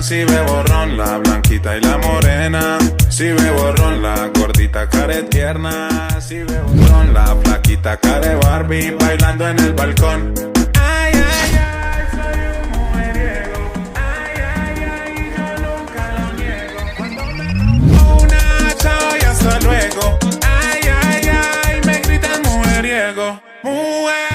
si ve borrón, la blanquita y la morena. Si ve borrón, la gordita care tierna. Si ve borrón, la flaquita care Barbie bailando en el balcón. Ay, ay, ay, soy un mujeriego. Ay, ay, ay, yo nunca lo niego. Cuando me rompo una, chao y hasta luego. Ay, ay, ay, me gritan mujeriego. Mujer.